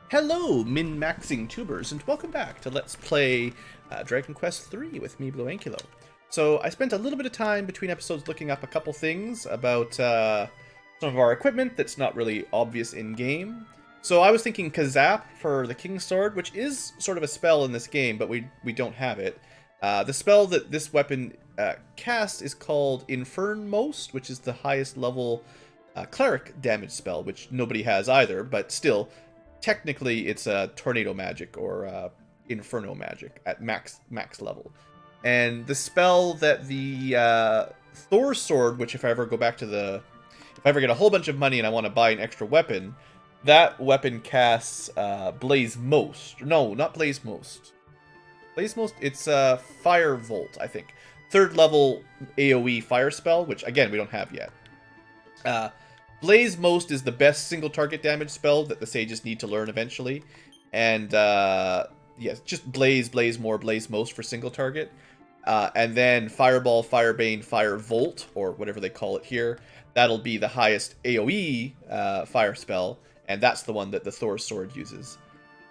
Hello, min-maxing tubers, and welcome back to Let's Play Dragon Quest III with me, BlueAnkylo. So, I spent a little bit of time between episodes looking up a couple things about some of our equipment that's not really obvious in-game. So, I was thinking Kazap for the King's Sword, which is sort of a spell in this game, but we don't have it. The spell that this weapon casts is called Infernmost, which is the highest level cleric damage spell, which nobody has either, but still, technically it's a tornado magic or inferno magic at max level. And the spell that the Thor's sword, which if I ever get a whole bunch of money and I want to buy an extra weapon, that weapon casts Blaze Most. No, not Blaze Most. Blaze Most, it's Fire Volt, I think. Third level AoE fire spell, which again we don't have yet. Blaze Most is the best single target damage spell that the sages need to learn eventually. And yes, just Blaze more, Blaze Most for single target. And then Fireball, Firebane, Fire Volt, or whatever they call it here. That'll be the highest AoE fire spell, and that's the one that the Thor's sword uses.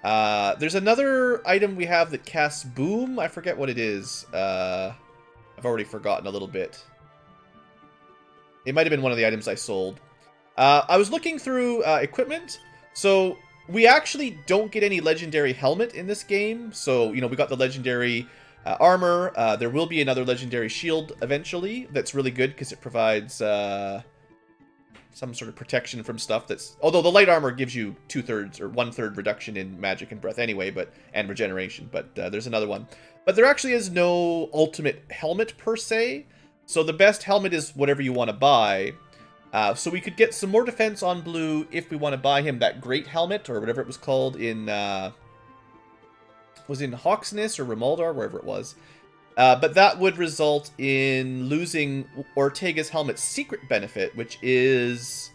There's another item we have that casts Boom. I forget what it is. I've already forgotten a little bit. It might have been one of the items I sold. I was looking through equipment, so we actually don't get any legendary helmet in this game. So, you know, we got the legendary armor. There will be another legendary shield eventually that's really good because it provides some sort of protection from stuff that's... Although the light armor gives you 2/3 or 1/3 reduction in magic and breath anyway, and regeneration, but there's another one. But there actually is no ultimate helmet per se, so the best helmet is whatever you want to buy. So we could get some more defense on Blue if we want to buy him that great helmet, or whatever it was called in... was in Snes or Remaldar, wherever it was. But that would result in losing Ortega's helmet's secret benefit, which is...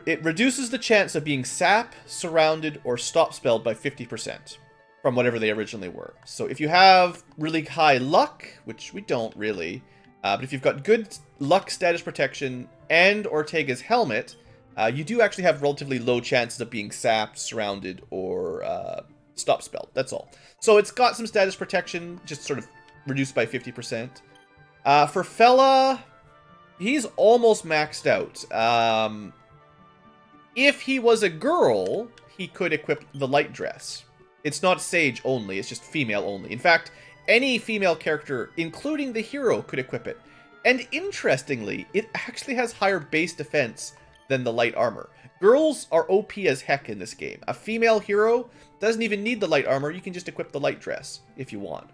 It reduces the chance of being sap, surrounded, or stop spelled by 50% from whatever they originally were. So if you have really high luck, which we don't really... but if you've got good luck status protection and Ortega's helmet, you do actually have relatively low chances of being sapped, surrounded, or stop spelled. That's all. So it's got some status protection, just sort of reduced by 50%. For Fella, he's almost maxed out. If he was a girl, he could equip the light dress. It's not Sage only, it's just female only. In fact, any female character, including the hero, could equip it. And interestingly, it actually has higher base defense than the light armor. Girls are OP as heck in this game. A female hero doesn't even need the light armor. You can just equip the light dress if you want.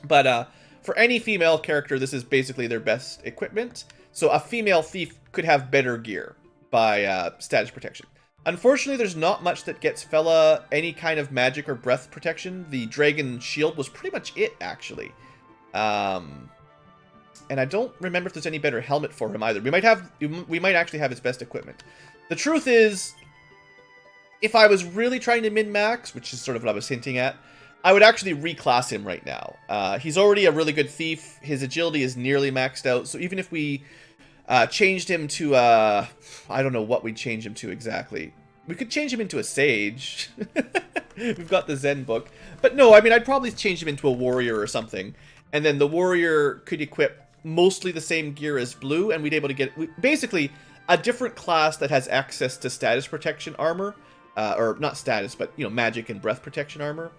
But for any female character, this is basically their best equipment. So a female thief could have better gear by status protection. Unfortunately, there's not much that gets Fella any kind of magic or breath protection. The dragon shield was pretty much it, actually. And I don't remember if there's any better helmet for him either. We might actually have his best equipment. The truth is, if I was really trying to min-max, which is sort of what I was hinting at, I would actually reclass him right now. He's already a really good thief. His agility is nearly maxed out. So even if we changed him to, I don't know what we'd change him to exactly. We could change him into a sage. We've got the Zen book. But no, I mean, I'd probably change him into a warrior or something. And then the warrior could equip mostly the same gear as Blue, and we'd be able to get basically a different class that has access to status protection armor, or not status, but you know, magic and breath protection armor,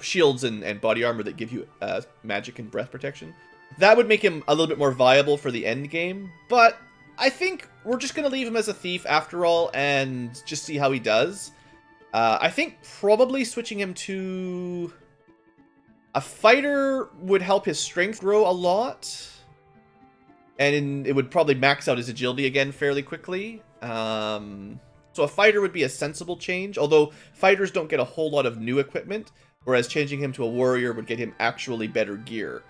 shields and body armor that give you magic and breath protection. That would make him a little bit more viable for the end game, but I think we're just gonna leave him as a thief after all and just see how he does. I think probably switching him to a fighter would help his strength grow a lot, and it would probably max out his agility again fairly quickly. So a fighter would be a sensible change, although fighters don't get a whole lot of new equipment, whereas changing him to a warrior would get him actually better gear,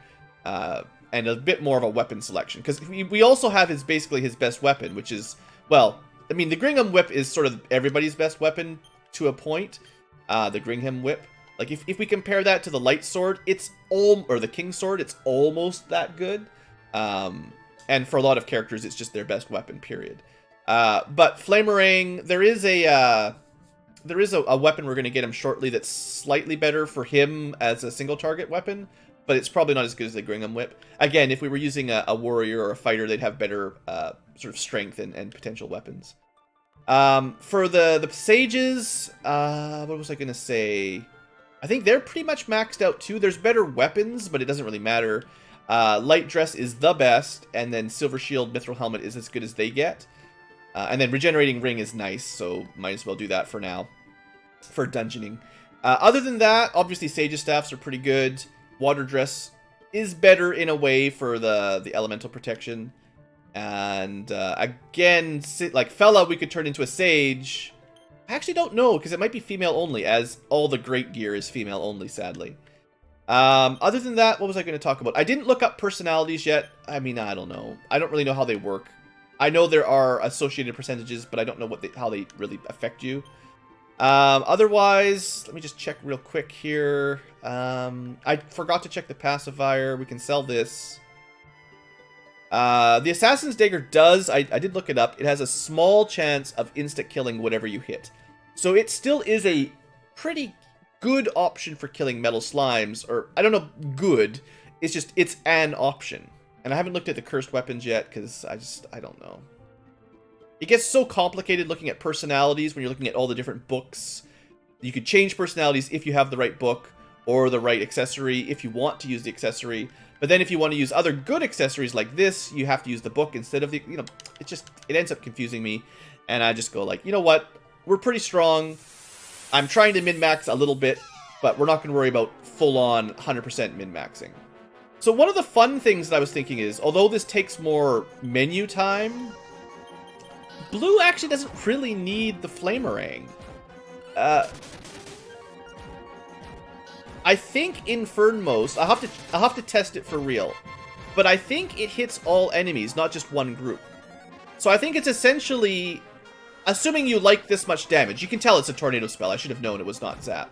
and a bit more of a weapon selection. Because we also have basically his best weapon, which is, well, I mean, the Gringham Whip is sort of everybody's best weapon to a point, the Gringham Whip. Like, if we compare that to the Light Sword, or the King's Sword, it's almost that good. And for a lot of characters, it's just their best weapon, period. But Flamerang, there is a weapon we're going to get him shortly that's slightly better for him as a single target weapon, but it's probably not as good as the Gringham Whip. Again, if we were using a warrior or a fighter, they'd have better sort of strength and potential weapons. For the sages, what was I going to say? I think they're pretty much maxed out too. There's better weapons, but it doesn't really matter. Light Dress is the best, and then Silver Shield, Mithril Helmet is as good as they get. And then Regenerating Ring is nice, so might as well do that for now, for dungeoning. Other than that, obviously Sage's Staffs are pretty good. Water Dress is better in a way for the elemental protection. And again, like Fella, we could turn into a Sage. I actually don't know, because it might be female only, as all the great gear is female only, sadly. Other than that, what was I going to talk about? I didn't look up personalities yet. I mean, I don't know. I don't really know how they work. I know there are associated percentages, but I don't know how they really affect you. Otherwise, let me just check real quick here. I forgot to check the pacifier. We can sell this. The Assassin's Dagger does, I did look it up, it has a small chance of insta-killing whatever you hit. So it still is a pretty good option for killing metal slimes, or, I don't know, good. It's just, it's an option. And I haven't looked at the cursed weapons yet, because I don't know. It gets so complicated looking at personalities when you're looking at all the different books. You could change personalities if you have the right book, or the right accessory, if you want to use the accessory. But then if you want to use other good accessories like this, you have to use the book instead of the, you know, it ends up confusing me. And I just go like, you know what? We're pretty strong. I'm trying to min-max a little bit, but we're not going to worry about full-on 100% min-maxing. So one of the fun things that I was thinking is, although this takes more menu time, Blue actually doesn't really need the Flamerang. I think Infernmost, I'll have to test it for real, but I think it hits all enemies, not just one group. So I think it's essentially, assuming you like this much damage, you can tell it's a tornado spell. I should have known it was not Zap.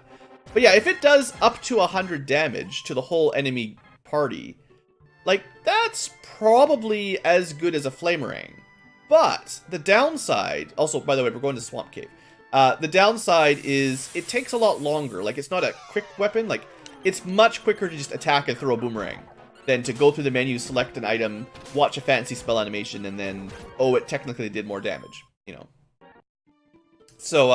But yeah, if it does up to 100 damage to the whole enemy party, like, that's probably as good as a Flamerang. But the downside, also, by the way, we're going to Swamp Cave. The downside is it takes a lot longer. Like, it's not a quick weapon. Like, it's much quicker to just attack and throw a boomerang than to go through the menu, select an item, watch a fancy spell animation, and then, oh, it technically did more damage, you know. So,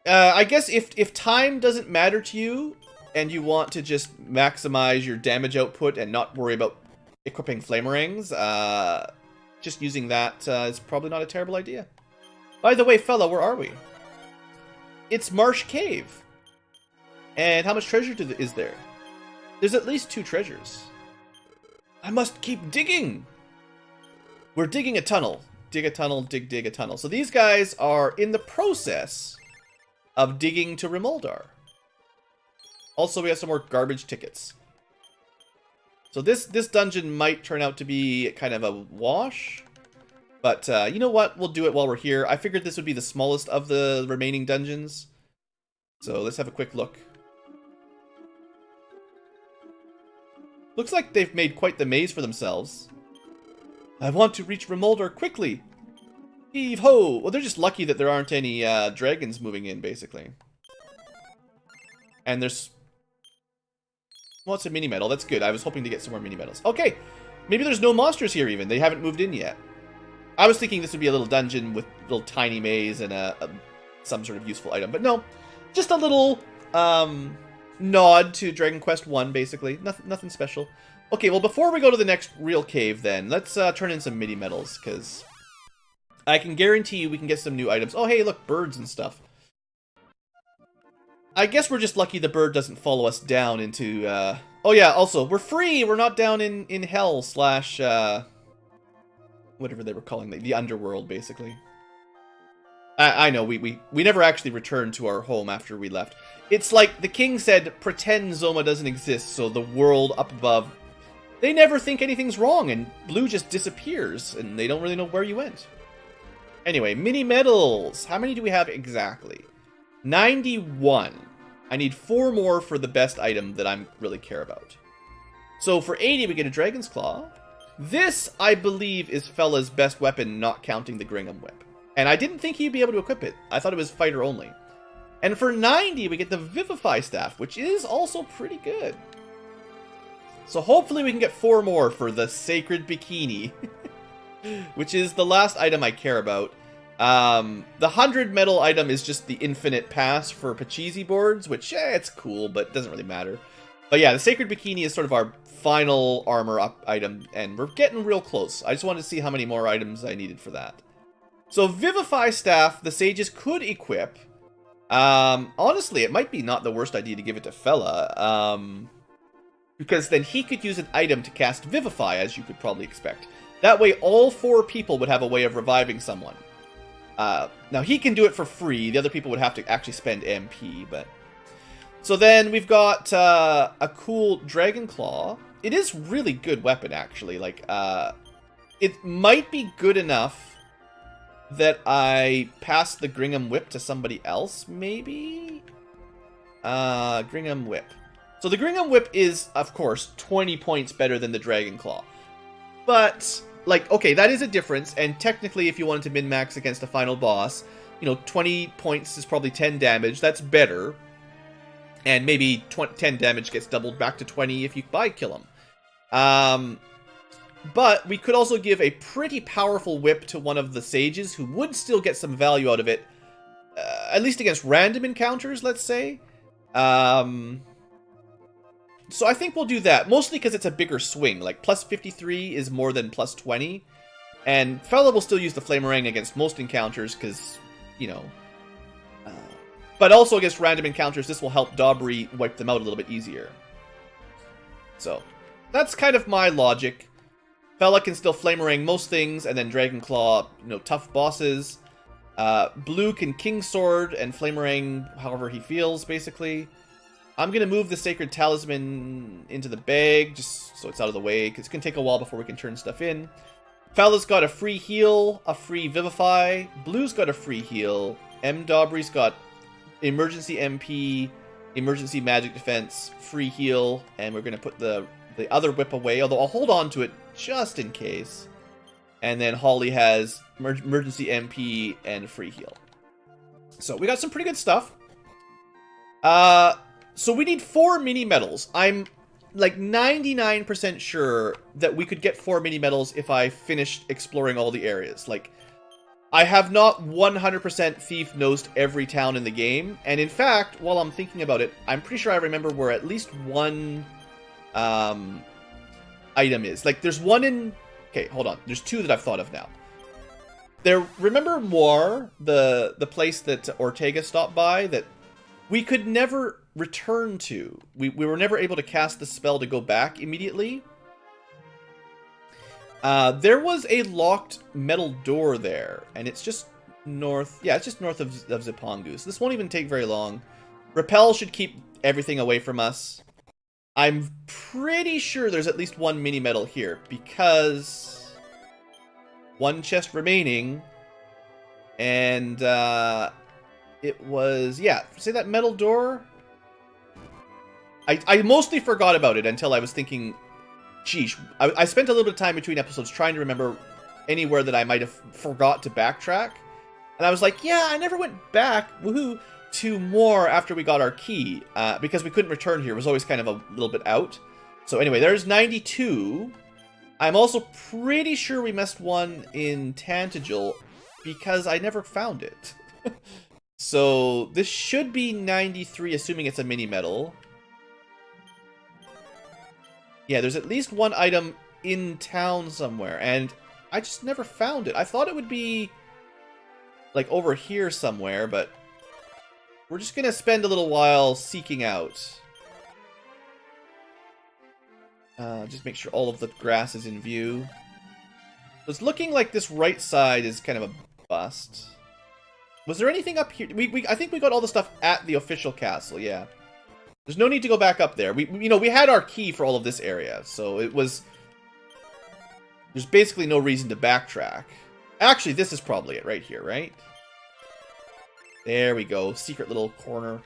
I guess if time doesn't matter to you, and you want to just maximize your damage output and not worry about equipping Flamerangs, just using that is probably not a terrible idea. By the way, fella, where are we? It's Marsh Cave. And how much treasure is there? There's at least 2 treasures. I must keep digging. We're digging a tunnel. Dig a tunnel, dig a tunnel. So these guys are in the process of digging to Rimuldar. Also, we have some more garbage tickets. So this dungeon might turn out to be kind of a wash. But, you know what? We'll do it while we're here. I figured this would be the smallest of the remaining dungeons. So let's have a quick look. Looks like they've made quite the maze for themselves. I want to reach Rimuldar quickly. Heave-ho! Well, they're just lucky that there aren't any dragons moving in, basically. And there's... well, it's a mini-medal. That's good. I was hoping to get some more mini-medals. Okay! Maybe there's no monsters here, even. They haven't moved in yet. I was thinking this would be a little dungeon with a little tiny maze and some sort of useful item. But no. Just a little nod to Dragon Quest 1, basically. Nothing special. Okay, well, before we go to the next real cave, then, let's turn in some mini-medals, because I can guarantee you we can get some new items. Oh, hey, look, birds and stuff. I guess we're just lucky the bird doesn't follow us down into... oh, yeah, also, we're free! We're not down in hell slash... whatever they were calling the underworld, basically. I know, we never actually returned to our home after we left. It's like the king said, pretend Zoma doesn't exist, so the world up above... they never think anything's wrong, and Blue just disappears, and they don't really know where you went. Anyway, mini-medals! How many do we have exactly? 91. I need 4 more for the best item that I really care about. So for 80, we get a Dragon's Claw. This, I believe, is Fella's best weapon, not counting the Gringham Whip. And I didn't think he'd be able to equip it. I thought it was fighter only. And for 90, we get the Vivify Staff, which is also pretty good. So hopefully we can get 4 more for the Sacred Bikini, which is the last item I care about. The 100 metal item is just the infinite pass for Pachisi boards, which, it's cool, but it doesn't really matter. But yeah, the Sacred Bikini is sort of our final armor up item, and we're getting real close. I just wanted to see how many more items I needed for that. So Vivify Staff, the Sages could equip. Honestly, it might be not the worst idea to give it to Fella, because then he could use an item to cast Vivify, as you could probably expect. That way, all 4 people would have a way of reviving someone. Now, he can do it for free. The other people would have to actually spend MP, but... So then we've got a cool Dragon Claw. It is really good weapon, actually. Like, it might be good enough that I pass the Gringham Whip to somebody else, maybe? Gringham Whip. So the Gringham Whip is, of course, 20 points better than the Dragon Claw. But, like, okay, that is a difference, and technically if you wanted to min-max against a final boss, you know, 20 points is probably 10 damage, that's better. And maybe 10 damage gets doubled back to 20 if you kill him. But we could also give a pretty powerful whip to one of the sages who would still get some value out of it. At least against random encounters, let's say. So I think we'll do that. Mostly because it's a bigger swing. Like, plus 53 is more than plus 20. And Fella will still use the Flamerang against most encounters because, you know... but also against random encounters, this will help Daubry wipe them out a little bit easier. So, that's kind of my logic. Fella can still Flamerang most things, and then Dragon Claw, you know, tough bosses. Blue can King Sword and Flamerang however he feels, basically. I'm going to move the Sacred Talisman into the bag, just so it's out of the way, because it's going to take a while before we can turn stuff in. Fella's got a free heal, a free Vivify. Blue's got a free heal. Daubry's got emergency MP, emergency magic defense, free heal, and we're going to put the other whip away, although I'll hold on to it just in case. And then Holly has emergency MP and free heal. So we got some pretty good stuff. So we need 4 mini medals. I'm like 99% sure that we could get 4 mini medals if I finished exploring all the areas. Like, I have not 100% thief-nosed every town in the game, and in fact, while I'm thinking about it, I'm pretty sure I remember where at least one item is. Like, there's one in... Okay, hold on. There's 2 that I've thought of now. Remember Moir, the place that Ortega stopped by, that we could never return to? We were never able to cast the spell to go back immediately. There was a locked metal door there, and it's just north... Yeah, it's just north of Zipangu, so this won't even take very long. Repel should keep everything away from us. I'm pretty sure there's at least 1 mini medal here, because... 1 chest remaining, and, it was... Yeah, see that metal door? I mostly forgot about it until I was thinking... Sheesh, I spent a little bit of time between episodes trying to remember anywhere that I might have forgot to backtrack. And I was like, yeah, I never went back, woohoo, to more after we got our key. Because we couldn't return here. It was always kind of a little bit out. So anyway, there's 92. I'm also pretty sure we missed one in Tantagel because I never found it. So this should be 93, assuming it's a mini medal. Yeah, there's at least 1 item in town somewhere, and I just never found it. I thought it would be, like, over here somewhere, but we're just gonna spend a little while seeking out. Just make sure all of the grass is in view. It's looking like this right side is kind of a bust. Was there anything up here? I think we got all the stuff at the official castle, yeah. There's no need to go back up there. We had our key for all of this area, so it was... There's basically no reason to backtrack. Actually, this is probably it right here, right? There we go. Secret little corner.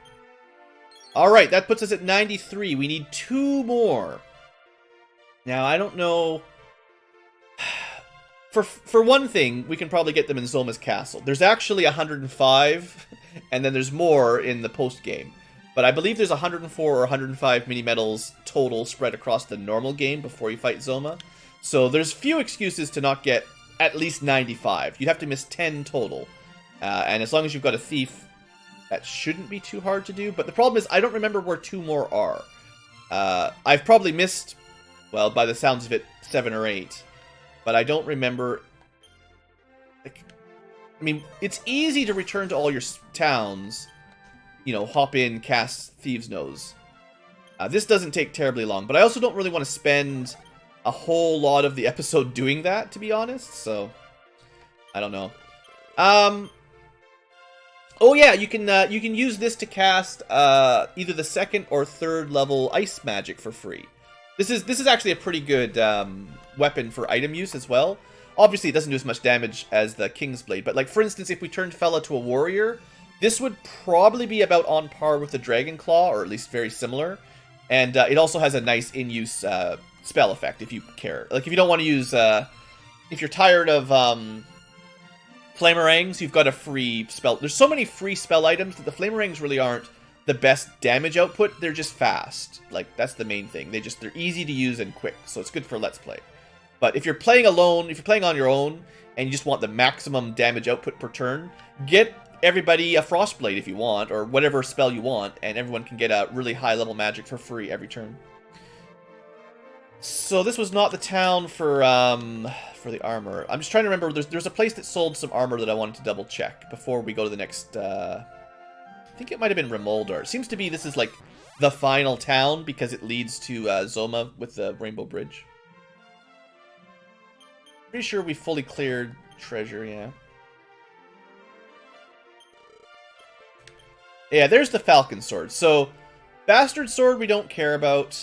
Alright, that puts us at 93. We need 2 more. Now, I don't know For one thing, we can probably get them in Zoma's castle. There's actually 105, and then there's more in the post-game. But I believe there's 104 or 105 mini-medals total spread across the normal game before you fight Zoma. So there's few excuses to not get at least 95. You'd have to miss 10 total. And as long as you've got a thief, that shouldn't be too hard to do. But the problem is, I don't remember where 2 more are. I've probably missed, well, by the sounds of it, 7 or 8. But I don't remember... Like, I mean, it's easy to return to all your towns. You know, hop in, cast Thieves' Nose. This doesn't take terribly long. But I also don't really want to spend a whole lot of the episode doing that, to be honest. So, I don't know. Oh yeah, you can use this to cast either the 2nd or 3rd level ice magic for free. This is actually a pretty good weapon for item use as well. Obviously, it doesn't do as much damage as the King's Blade, but like for instance, if we turned Fella to a warrior, this would probably be about on par with the Dragon Claw, or at least very similar. And it also has a nice in-use spell effect if you care. Like if you don't want to use, if you're tired of Flamerangs, you've got a free spell. There's so many free spell items that the Flamerangs really aren't the best damage output. They're just fast. Like, that's the main thing. They're easy to use and quick, so it's good for Let's Play. But if you're playing alone, if you're playing on your own, and you just want the maximum damage output per turn, get everybody a Frostblade if you want, or whatever spell you want, and everyone can get a really high level magic for free every turn. So this was not the town for the armor. I'm just trying to remember. There's a place that sold some armor that I wanted to double check before we go to the next. I think it might have been Remoldar. It seems to be this is like the final town because it leads to Zoma with the Rainbow Bridge. Pretty sure we fully cleared treasure. Yeah. Yeah, there's the Falcon Sword. So, Bastard Sword we don't care about.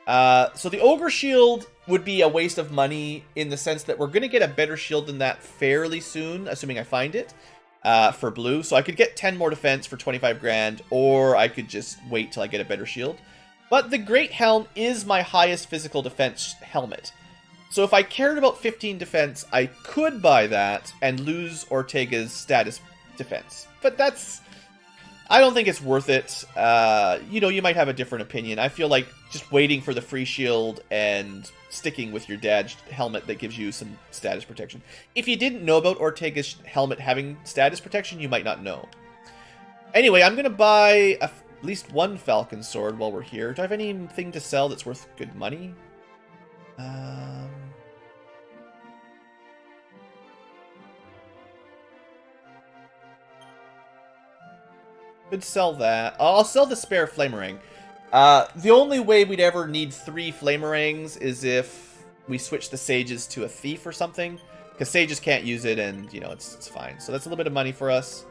So the Ogre Shield would be a waste of money in the sense that we're going to get a better shield than that fairly soon, assuming I find it, for blue. So I could get 10 more defense for 25 grand, or I could just wait till I get a better shield. But the Great Helm is my highest physical defense helmet. So if I cared about 15 defense, I could buy that and lose Ortega's status defense. But that's... I don't think it's worth it. You know, you might have a different opinion. I feel like just waiting for the free shield and sticking with your dad's helmet that gives you some status protection. If you didn't know about Ortega's helmet having status protection, you might not know. Anyway, I'm going to buy at least one Falcon Sword while we're here. Do I have anything to sell that's worth good money? Could sell that. I'll sell the spare Flamerang. The only way we'd ever need 3 Flamerangs is if we switch the Sages to a Thief or something. Because Sages can't use it and, you know, it's fine. So that's a little bit of money for us.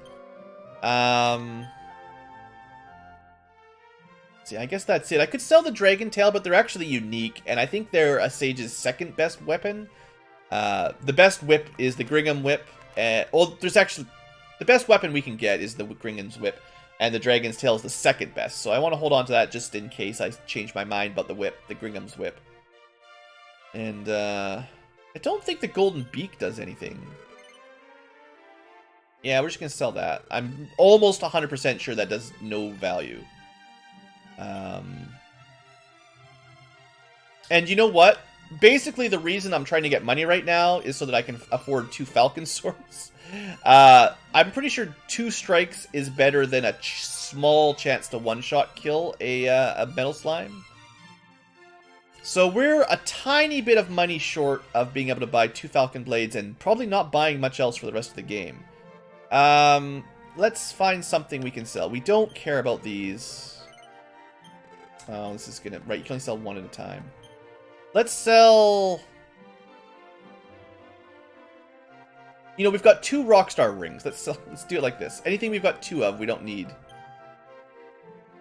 See, I guess that's it. I could sell the Dragon Tail, but they're actually unique. And I think they're a Sage's 2nd best weapon. The best whip is the Gringham Whip. Well, there's actually... The best weapon we can get is the Gringham's Whip. And the Dragon's Tail is the 2nd best. So I want to hold on to that just in case I change my mind about the whip, the Gringham's Whip. And I don't think the Golden Beak does anything. Yeah, we're just going to sell that. I'm almost 100% sure that does no value. And you know what? Basically, the reason I'm trying to get money right now is so that I can afford 2 Falcon Swords. I'm pretty sure 2 strikes is better than a small chance to one-shot kill a Metal Slime. So we're a tiny bit of money short of being able to buy 2 Falcon Blades and probably not buying much else for the rest of the game. Let's find something we can sell. We don't care about these. Oh, this is gonna... Right, you can only sell 1 at a time. Let's sell... You know, we've got 2 Rockstar rings. Let's do it like this. Anything we've got 2 of, we don't need.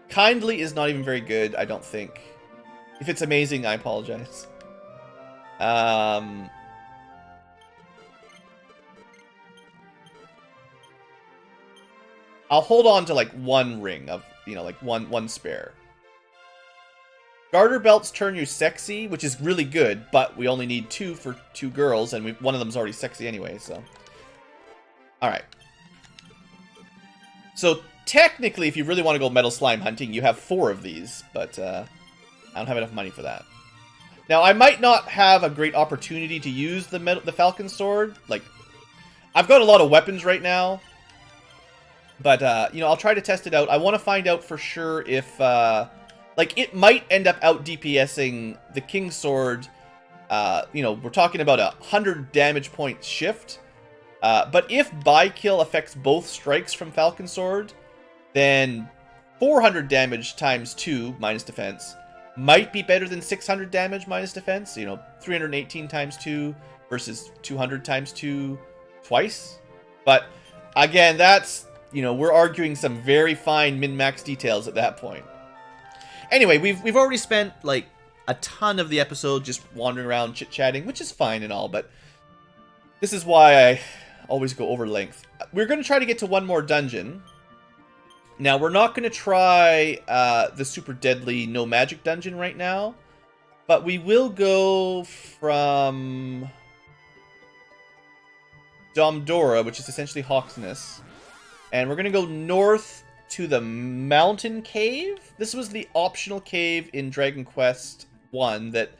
Kindly is not even very good, I don't think. If it's amazing, I apologize. I'll hold on to like 1 ring of, you know, like one spare. Garter belts turn you sexy, which is really good, but we only need 2 for 2 girls, and one of them's already sexy anyway, so. Alright. So, technically, if you really want to go metal slime hunting, you have 4 of these, but I don't have enough money for that. Now, I might not have a great opportunity to use the Falcon Sword. Like, I've got a lot of weapons right now, but, you know, I'll try to test it out. I want to find out for sure if, like, it might end up out DPSing the King Sword. You know, we're talking about a 100 damage point shift. But if buy kill affects both strikes from Falcon Sword, then 400 damage times 2 minus defense might be better than 600 damage minus defense. You know, 318 times 2 versus 200 times 2 twice. But again, that's, you know, we're arguing some very fine min-max details at that point. Anyway, we've already spent like a ton of the episode just wandering around chit-chatting, which is fine and all, but this is why I always go over length. We're going to try to get to one more dungeon. Now, we're not going to try the super deadly no magic dungeon right now, but we will go from Domdora, which is essentially Hawksness, and we're going to go north to the mountain cave. This was the optional cave in Dragon Quest 1 that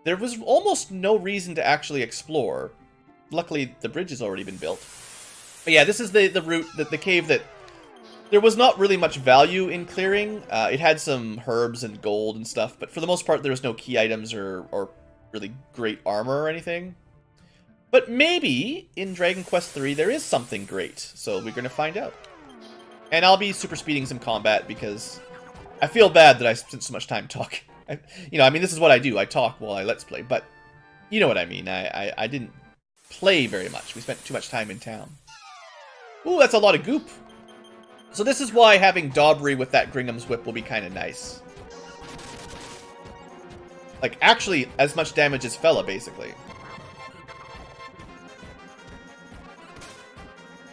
there was almost no reason to actually explore. Luckily, the bridge has already been built. But yeah, this is the route, the cave that there was not really much value in clearing. It had some herbs and gold and stuff, but for the most part, there was no key items or really great armor or anything. But maybe in Dragon Quest 3 there is something great, so we're going to find out. And I'll be super speeding some combat because I feel bad that I spent so much time talking. You know, I mean, this is what I do. I talk while I let's play, but you know what I mean. I didn't play very much. We spent too much time in town. Ooh, that's a lot of goop. So this is why having Daubry with that Gringham's Whip will be kind of nice. Like, actually, as much damage as Fella, basically.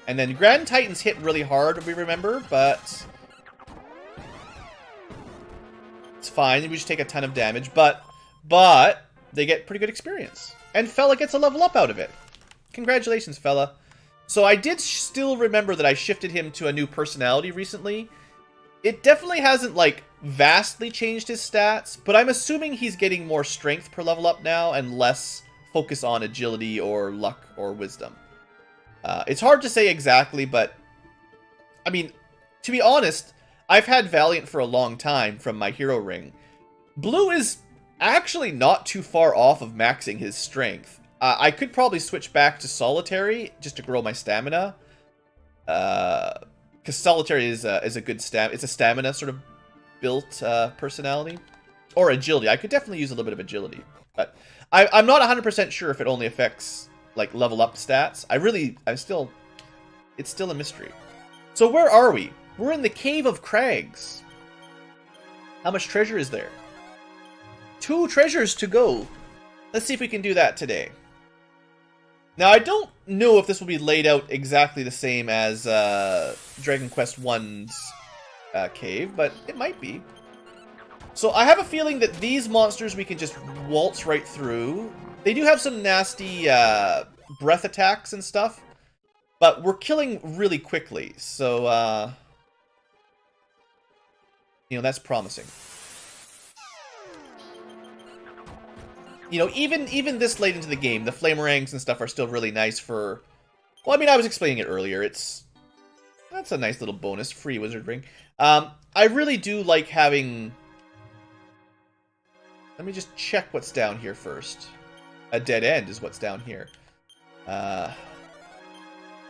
And then Grand Titans hit really hard, we remember, but it's fine. We just take a ton of damage, but they get pretty good experience. And Fella gets a level up out of it. Congratulations, Fella. So I did still remember that I shifted him to a new personality recently. It definitely hasn't, like, vastly changed his stats, but I'm assuming he's getting more strength per level up now and less focus on agility or luck or wisdom. It's hard to say exactly, but I mean, to be honest, I've had Valiant for a long time from my hero ring. Blue is actually not too far off of maxing his strength. I could probably switch back to Solitary just to grow my stamina. Because Solitary is a good it's a stamina sort of built personality. Or agility. I could definitely use a little bit of agility. But I'm not 100% sure if it only affects like level up stats. It's still a mystery. So where are we? We're in the Cave of Crags. How much treasure is there? 2 treasures to go. Let's see if we can do that today. Now, I don't know if this will be laid out exactly the same as Dragon Quest 1's cave, but it might be. So I have a feeling that these monsters we can just waltz right through. They do have some nasty breath attacks and stuff, but we're killing really quickly, so you know, that's promising. You know, even this late into the game, the flamerangs and stuff are still really nice for... Well, I mean, I was explaining it earlier. That's a nice little bonus, free wizard ring. I really do like having... Let me just check what's down here first. A dead end is what's down here.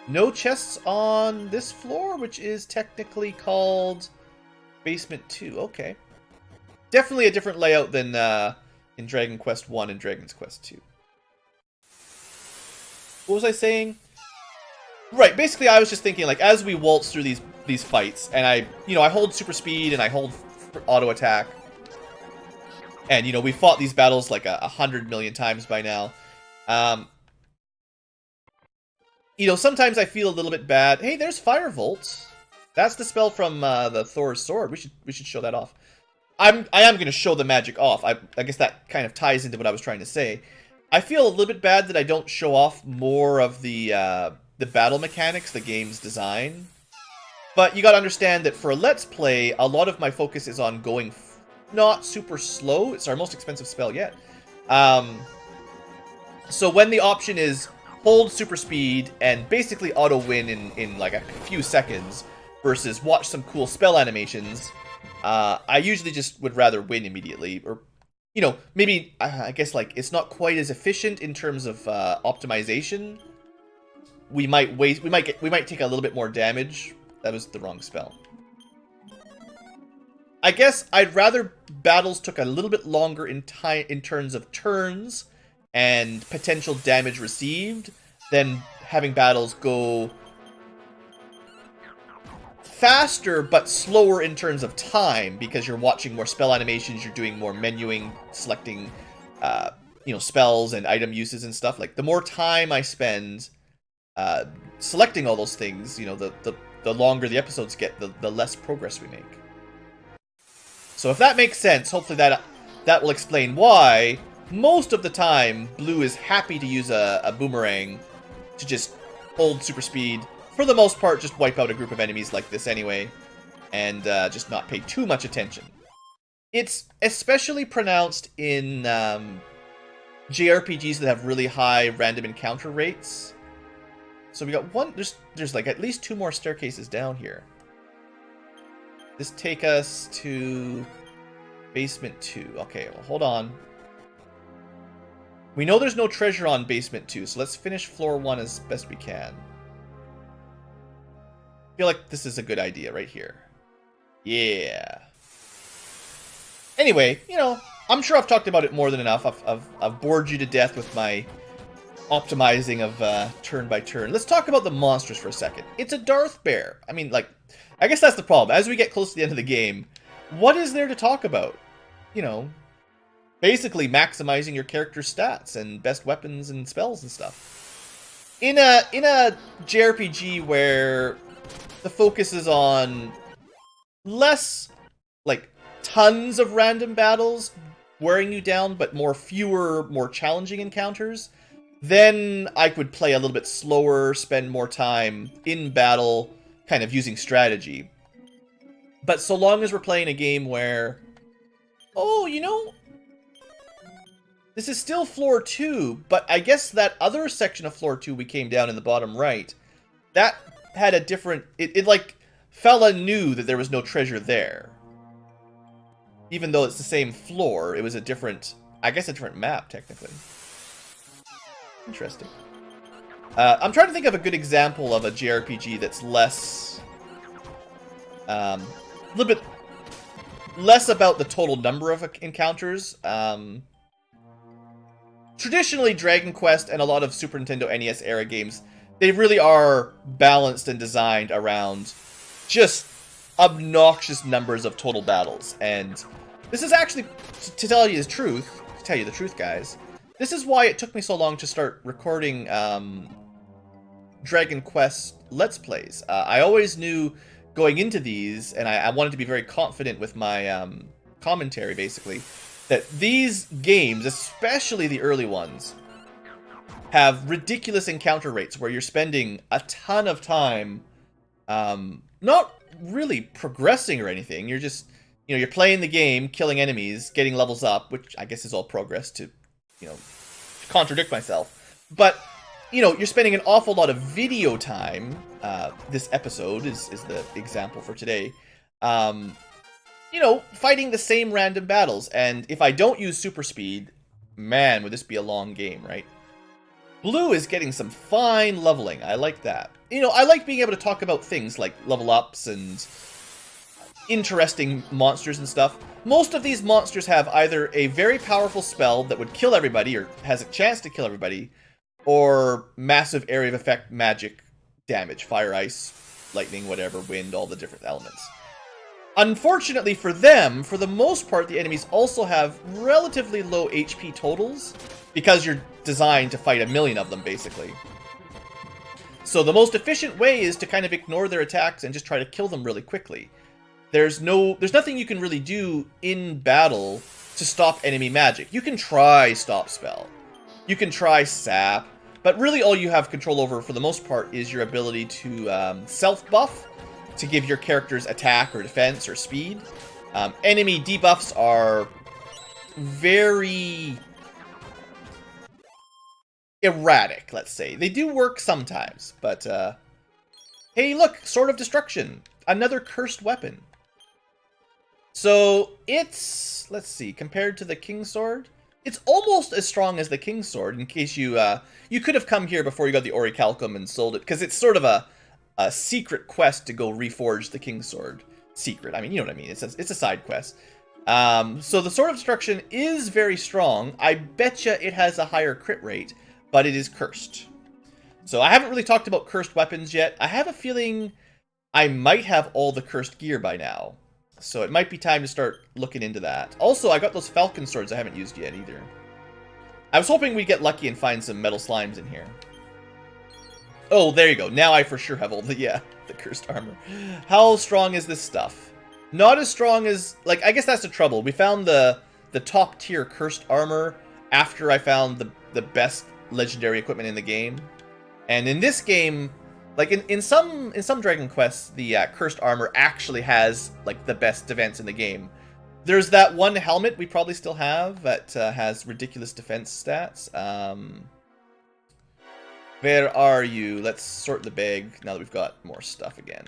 No chests on this floor, which is technically called Basement 2. Okay. Definitely a different layout than in Dragon Quest 1 and Dragon's Quest 2. What was I saying? Right, basically I was just thinking, like, as we waltz through these fights, and I hold super speed and I hold auto attack. And, you know, we fought these battles like 100 million times by now. You know, sometimes I feel a little bit bad. Hey, there's Firebolt. That's the spell from the Thor's sword. We should show that off. I am going to show the magic off. I guess that kind of ties into what I was trying to say. I feel a little bit bad that I don't show off more of the battle mechanics, the game's design. But you got to understand that for a Let's Play, a lot of my focus is on going not super slow. It's our most expensive spell yet. So when the option is hold super speed and basically auto win in like a few seconds versus watch some cool spell animations, I usually just would rather win immediately. Or, you know, maybe, I guess, like, it's not quite as efficient in terms of optimization. We might take a little bit more damage. That was the wrong spell. I guess I'd rather battles took a little bit longer in terms of turns and potential damage received than having battles go faster but slower in terms of time, because you're watching more spell animations, you're doing more menuing, selecting you know, spells and item uses and stuff. Like, the more time I spend selecting all those things, you know, the longer the episodes get, the less progress we make. So if that makes sense, hopefully that will explain why most of the time Blue is happy to use a boomerang to just hold super speed. For the most part, just wipe out a group of enemies like this anyway, and just not pay too much attention. It's especially pronounced in JRPGs that have really high random encounter rates. So we got one. There's like at least 2 more staircases down here. This take us to basement 2. Okay, well, hold on. We know there's no treasure on basement 2, so let's finish floor 1 as best we can. I feel like this is a good idea right here. Yeah. Anyway, you know, I'm sure I've talked about it more than enough. I've bored you to death with my optimizing of turn by turn. Let's talk about the monsters for a second. It's a Darth Bear. I mean, like, I guess that's the problem. As we get close to the end of the game, what is there to talk about? You know, basically maximizing your character's stats and best weapons and spells and stuff. In a JRPG where the focus is on less, like, tons of random battles wearing you down, but fewer, more challenging encounters, then I would play a little bit slower, spend more time in battle, kind of using strategy. But so long as we're playing a game where, oh, you know, this is still floor 2, but I guess that other section of floor 2 we came down in the bottom right, that had a different, it like, fella knew that there was no treasure there. Even though it's the same floor, it was a different, I guess a different map, technically. Interesting. I'm trying to think of a good example of a JRPG that's less, a little bit less about the total number of encounters. Traditionally, Dragon Quest and a lot of Super Nintendo NES era games, they really are balanced and designed around just obnoxious numbers of total battles. And this is actually, to tell you the truth, guys, this is why it took me so long to start recording Dragon Quest Let's Plays. I always knew going into these, and I wanted to be very confident with my commentary, basically, that these games, especially the early ones, have ridiculous encounter rates where you're spending a ton of time not really progressing or anything. You're just, you know, you're playing the game, killing enemies, getting levels up, which I guess is all progress to, you know, contradict myself. But, you know, you're spending an awful lot of video time. This episode is the example for today. You know, fighting the same random battles. And if I don't use super speed, man, would this be a long game, right? Blue is getting some fine leveling. I like that. You know, I like being able to talk about things like level ups and interesting monsters and stuff. Most of these monsters have either a very powerful spell that would kill everybody or has a chance to kill everybody, or massive area of effect magic damage. Fire, ice, lightning, whatever, wind, all the different elements. Unfortunately for them, for the most part, the enemies also have relatively low HP totals because you're designed to fight a million of them, basically. So the most efficient way is to kind of ignore their attacks and just try to kill them really quickly. there's nothing you can really do in battle to stop enemy magic. You can try Stop Spell. You can try Sap. But really all you have control over, for the most part, is your ability to self-buff to give your characters attack or defense or speed. Enemy debuffs are very erratic, let's say. They do work sometimes, but hey, look, Sword of Destruction. Another cursed weapon. So it's, let's see, compared to the King's Sword, it's almost as strong as the King's Sword, in case you you could have come here before you got the Orichalcum and sold it, because it's sort of a secret quest to go reforge the King's Sword. Secret, I mean, you know what I mean, it's a side quest. So the Sword of Destruction is very strong. I betcha it has a higher crit rate, but it is cursed. So I haven't really talked about cursed weapons yet. I have a feeling I might have all the cursed gear by now. So it might be time to start looking into that. Also, I got those Falcon Swords I haven't used yet either. I was hoping we'd get lucky and find some metal slimes in here. Oh, there you go. Now I for sure have all the, yeah, the cursed armor. How strong is this stuff? Not as strong as, like, I guess that's the trouble. We found the top tier cursed armor after I found the best legendary equipment in the game. And in this game, like in some Dragon Quests, the cursed armor actually has like the best defense in the game. There's that one helmet we probably still have that has ridiculous defense stats. Where are you? Let's sort the bag now that we've got more stuff again.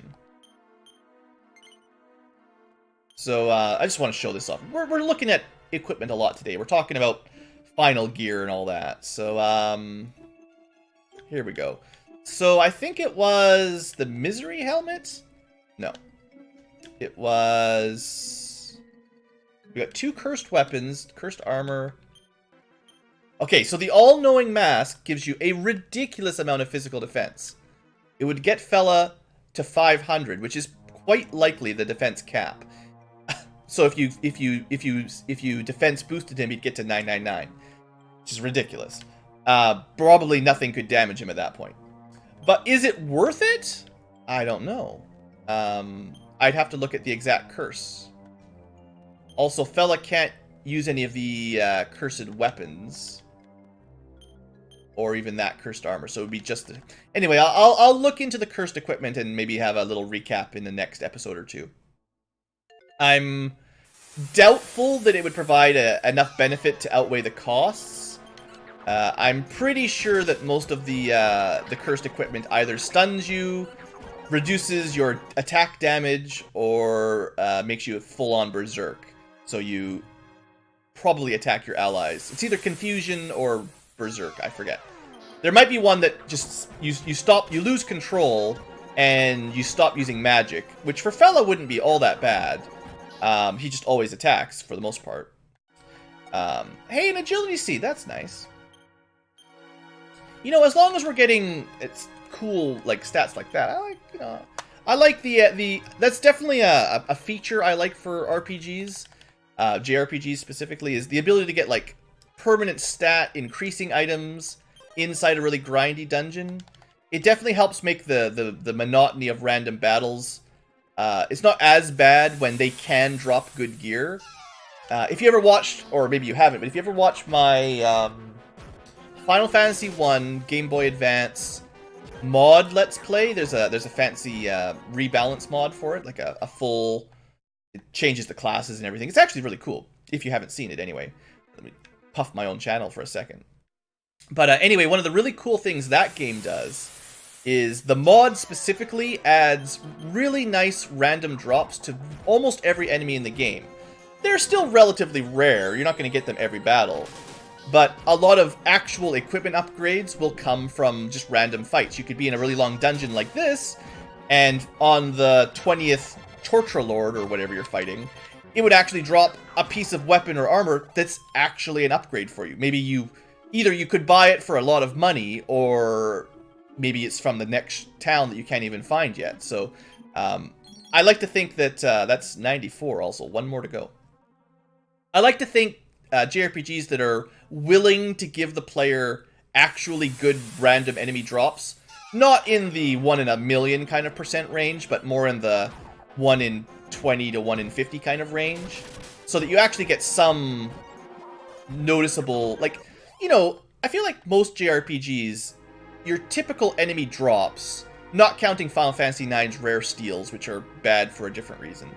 So I just want to show this off. We're looking at equipment a lot today. We're talking about final gear and all that. So here we go. So I think it was the Misery helmet? No. It was... We got 2 cursed weapons, cursed armor. Okay, so the All-Knowing Mask gives you a ridiculous amount of physical defense. It would get Fella to 500, which is quite likely the defense cap. So if you defense boosted him, he'd get to 999, which is ridiculous. Probably nothing could damage him at that point. But is it worth it? I don't know. I'd have to look at the exact curse. Also, Fella can't use any of the cursed weapons. Or even that cursed armor, so it would be just... Anyway, I'll look into the cursed equipment and maybe have a little recap in the next episode or two. I'm doubtful that it would provide enough benefit to outweigh the costs. I'm pretty sure that most of the cursed equipment either stuns you, reduces your attack damage, or makes you full-on berserk. So you probably attack your allies. It's either confusion or berserk, I forget. There might be one that just you lose control and you stop using magic, which for Fella wouldn't be all that bad. He just always attacks for the most part. Hey, an agility seed, that's nice. You know, as long as we're getting it's cool like stats like that, I like the that's definitely a feature I like for RPGs, JRPGs specifically, is the ability to get like permanent stat increasing items inside a really grindy dungeon. It definitely helps make the monotony of random battles. It's not as bad when they can drop good gear. If you ever watched, or maybe you haven't, but if you ever watched my Final Fantasy 1 Game Boy Advance mod Let's Play, there's a fancy rebalance mod for it, like a full, it changes the classes and everything. It's actually really cool, if you haven't seen it anyway. Let me puff my own channel for a second. But anyway, one of the really cool things that game does is the mod specifically adds really nice random drops to almost every enemy in the game. They're still relatively rare, you're not going to get them every battle, but a lot of actual equipment upgrades will come from just random fights. You could be in a really long dungeon like this, and on the 20th Torture Lord, or whatever you're fighting, it would actually drop a piece of weapon or armor that's actually an upgrade for you. Maybe either you could buy it for a lot of money, or maybe it's from the next town that you can't even find yet. So I like to think that that's 94 also, one more to go. I like to think JRPGs that are willing to give the player actually good random enemy drops, not in the 1 in a million kind of % range, but more in the 1 in 20 to 1 in 50 kind of range, so that you actually get some noticeable, like, you know, I feel like most JRPGs, your typical enemy drops, not counting Final Fantasy IX's rare steals, which are bad for a different reason.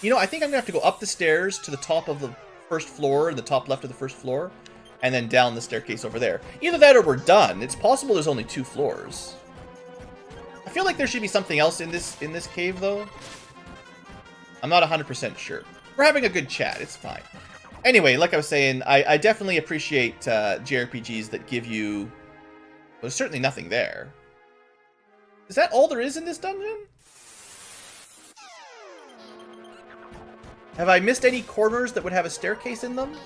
You know, I think I'm gonna have to go up the stairs to the top of the first floor, the top left of the first floor, and then down the staircase over there. Either that or we're done. It's possible there's only 2 floors. I feel like there should be something else in this cave, though. I'm not 100% sure. We're having a good chat. It's fine. Anyway, like I was saying, I definitely appreciate JRPGs that give you... Well, there's certainly nothing there. Is that all there is in this dungeon? Have I missed any corners that would have a staircase in them?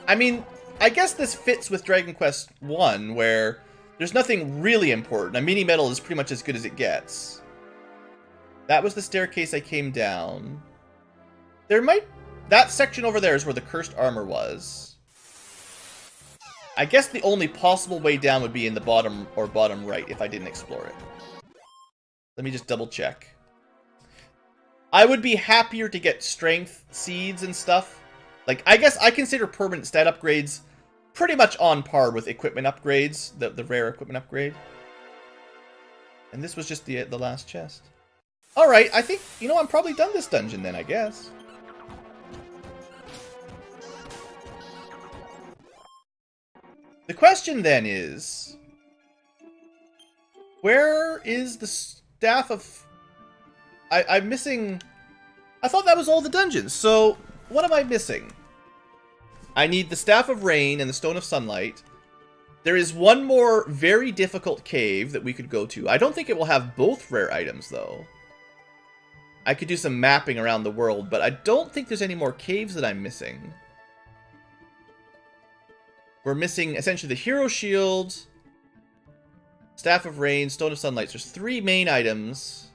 I mean, I guess this fits with Dragon Quest I, where there's nothing really important. A mini medal is pretty much as good as it gets. That was the staircase I came down. There might... That section over there is where the cursed armor was. I guess the only possible way down would be in the bottom or bottom right if I didn't explore it. Let me just double check. I would be happier to get strength seeds and stuff. Like, I guess I consider permanent stat upgrades pretty much on par with equipment upgrades, the rare equipment upgrade. And this was just the last chest. Alright, I think, you know, I'm probably done this dungeon then, I guess. The question then is, where is the staff of... I'm missing... I thought that was all the dungeons, so what am I missing? I need the Staff of Rain and the Stone of Sunlight. There is one more very difficult cave that we could go to. I don't think it will have both rare items, though. I could do some mapping around the world, but I don't think there's any more caves that I'm missing. We're missing, essentially, the Hero Shield, Staff of Rain, Stone of Sunlight. There's 3 main items.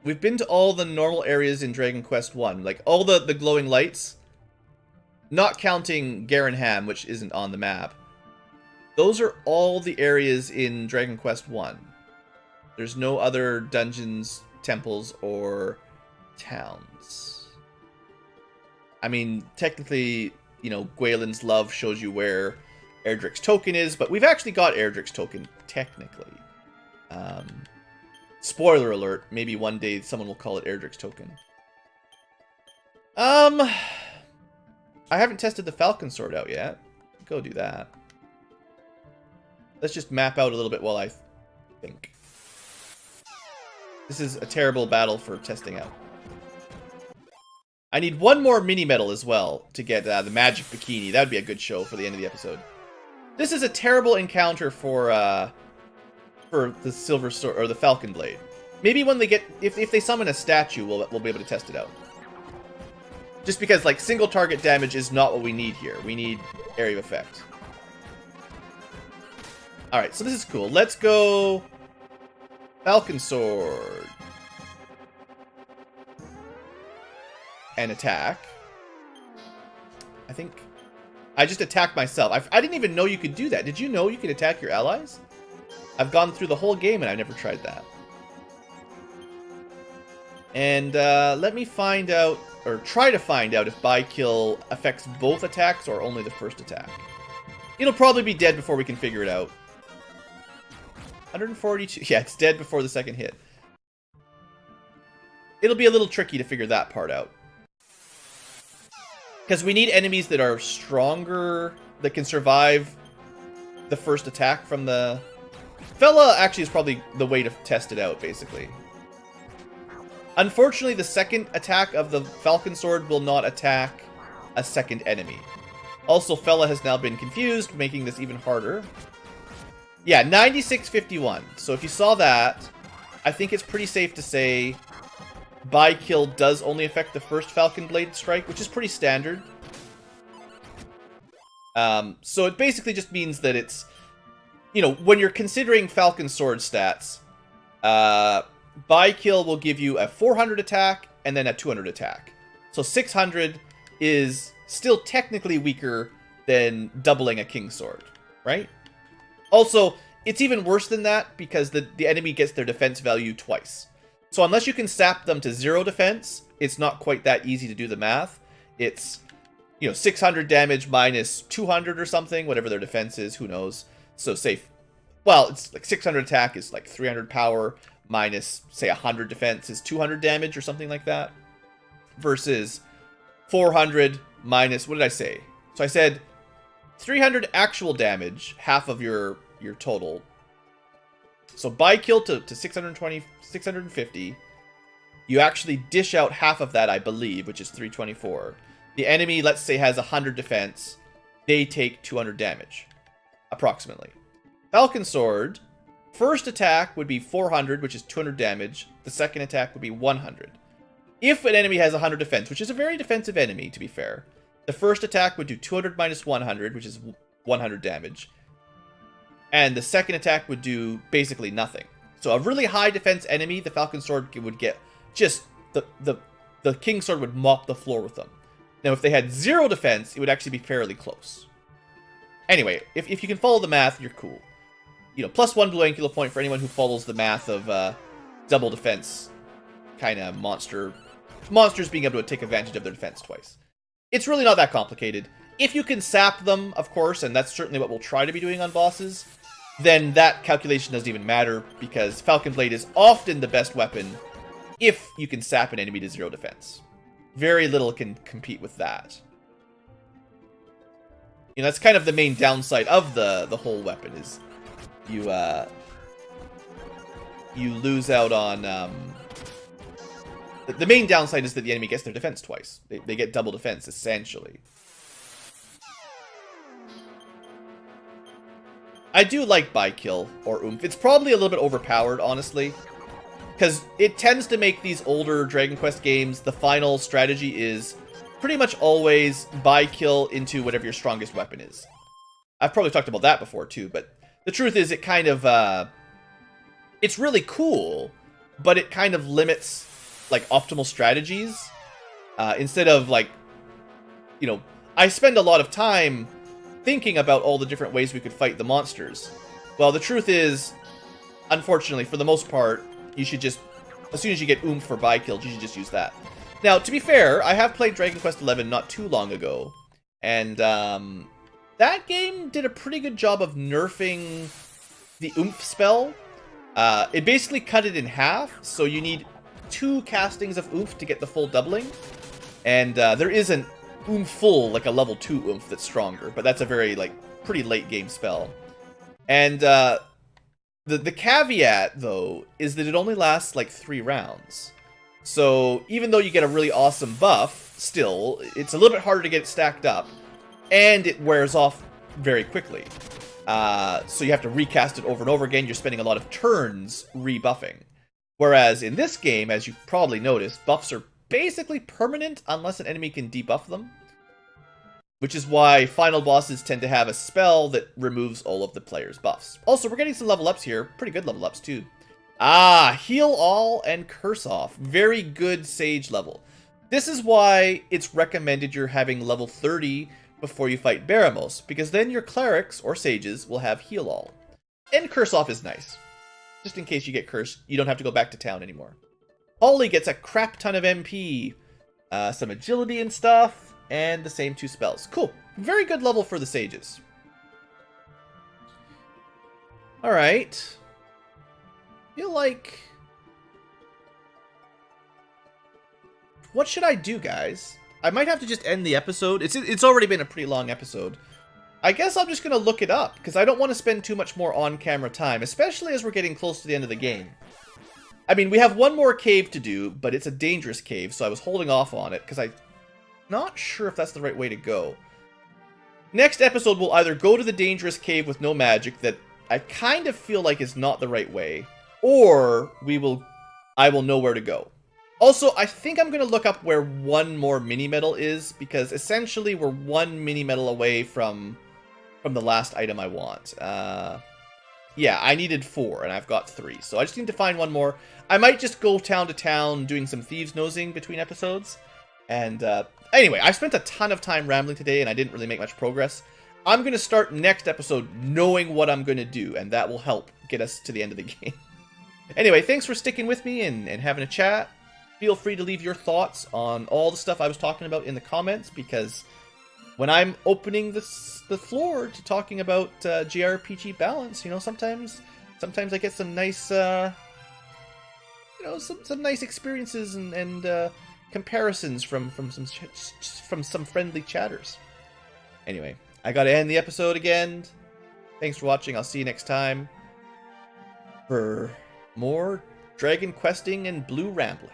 We've been to all the normal areas in Dragon Quest I. Like, all the glowing lights. Not counting Garenham, which isn't on the map. Those are all the areas in Dragon Quest I. There's no other dungeons, temples, or towns. I mean, technically, you know, Gwaelin's Love shows you where Erdrick's token is, but we've actually got Erdrick's token, technically. Spoiler alert, maybe one day someone will call it Erdrick's token. I haven't tested the Falcon Sword out yet. Go do that. Let's just map out a little bit while I think. This is a terrible battle for testing out. I need one more mini medal as well to get the Magic Bikini. That would be a good show for the end of the episode. This is a terrible encounter for the Silver Sword or the Falcon Blade. Maybe when they get, if they summon a statue, we'll be able to test it out. Just because, like, single target damage is not what we need here. We need area of effect. Alright, so this is cool. Let's go Falcon Sword. And attack. I think I just attacked myself. I didn't even know you could do that. Did you know you could attack your allies? I've gone through the whole game and I've never tried that. And let me find out, or try to find out, if buy kill affects both attacks or only the first attack. It'll probably be dead before we can figure it out. 142. Yeah, it's dead before the second hit. It'll be a little tricky to figure that part out. Because we need enemies that are stronger, that can survive the first attack from the... Fella actually is probably the way to test it out, basically. Unfortunately, the second attack of the Falcon Sword will not attack a second enemy. Also, Fella has now been confused, making this even harder. Yeah, 9651. So if you saw that, I think it's pretty safe to say buy kill does only affect the first Falcon Blade strike, which is pretty standard. So it basically just means that it's, you know, when you're considering Falcon Sword stats, buy kill will give you a 400 attack and then a 200 attack. So 600 is still technically weaker than doubling a King's Sword, right? Also, it's even worse than that because the enemy gets their defense value twice. So unless you can sap them to 0 defense, it's not quite that easy to do the math. It's, 600 damage minus 200 or something, whatever their defense is, who knows. So say, well, it's like 600 attack is like 300 power minus, say, 100 defense is 200 damage or something like that. Versus 400 minus, what did I say? So I said 300 actual damage, half of your total. So by kill to 620, 650, you actually dish out half of that, I believe, which is 324. The enemy, let's say, has 100 defense. They take 200 damage, approximately. Falcon Sword, first attack would be 400, which is 200 damage. The second attack would be 100. If an enemy has 100 defense, which is a very defensive enemy, to be fair, the first attack would do 200 minus 100, which is 100 damage. And the second attack would do basically nothing. So a really high defense enemy, the Falcon Sword would get just... The King Sword would mop the floor with them. Now, if they had 0 defense, it would actually be fairly close. Anyway, if you can follow the math, you're cool. Plus 1 BlueAnkylo point for anyone who follows the math of double defense kind of monsters being able to take advantage of their defense twice. It's really not that complicated. If you can sap them, of course, and that's certainly what we'll try to be doing on bosses, then that calculation doesn't even matter, because Falcon Blade is often the best weapon if you can sap an enemy to 0 defense. Very little can compete with that. That's kind of the main downside of the whole weapon, is you lose out on... The main downside is that the enemy gets their defense twice. They get double defense, essentially. I do like By Kill or Oomph. It's probably a little bit overpowered, honestly. Because it tends to make these older Dragon Quest games, the final strategy is pretty much always By Kill into whatever your strongest weapon is. I've probably talked about that before, too. But the truth is, it kind of... it's really cool, but it kind of limits... like optimal strategies, instead of like, I spend a lot of time thinking about all the different ways we could fight the monsters. Well, the truth is, unfortunately, for the most part, you should just, as soon as you get Oomph for By Kill, you should just use that. Now, to be fair, I have played Dragon Quest XI not too long ago, and that game did a pretty good job of nerfing the Oomph spell. It basically cut it in half, so you need 2 castings of Oomph to get the full doubling. And there is an Oomph full, like a level 2 Oomph that's stronger, but that's a very, pretty late game spell. And the caveat, though, is that it only lasts, 3 rounds. So even though you get a really awesome buff, still, it's a little bit harder to get it stacked up. And it wears off very quickly. So you have to recast it over and over again. You're spending a lot of turns rebuffing. Whereas in this game, as you probably noticed, buffs are basically permanent unless an enemy can debuff them. Which is why final bosses tend to have a spell that removes all of the player's buffs. Also, we're getting some level ups here. Pretty good level ups, too. Heal All and Curse Off. Very good Sage level. This is why it's recommended you're having level 30 before you fight Baramos, because then your clerics or sages will have Heal All. And Curse Off is nice. Just in case you get cursed, you don't have to go back to town anymore. Holly gets a crap ton of MP, some agility and stuff, and the same 2 spells. Cool. Very good level for the sages. Alright. Feel like... what should I do, guys? I might have to just end the episode. It's already been a pretty long episode. I guess I'm just going to look it up, because I don't want to spend too much more on-camera time, especially as we're getting close to the end of the game. I mean, we have one more cave to do, but it's a dangerous cave, so I was holding off on it, because I'm not sure if that's the right way to go. Next episode, we'll either go to the dangerous cave with no magic that I kind of feel like is not the right way, or I will know where to go. Also, I think I'm going to look up where one more mini-medal is, because essentially we're 1 mini-medal away from the last item I want. Yeah, I needed 4, and I've got 3, so I just need to find one more. I might just go town to town doing some thieves' nosing between episodes. And anyway, I spent a ton of time rambling today, and I didn't really make much progress. I'm going to start next episode knowing what I'm going to do, and that will help get us to the end of the game. Anyway, thanks for sticking with me and having a chat. Feel free to leave your thoughts on all the stuff I was talking about in the comments, because when I'm opening the floor to talking about JRPG balance, you know, sometimes I get some nice, you know, some nice experiences and comparisons from some friendly chatters. Anyway, I gotta end the episode again. Thanks for watching. I'll see you next time for more Dragon Questing and Blue Rambling.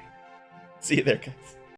See you there, guys.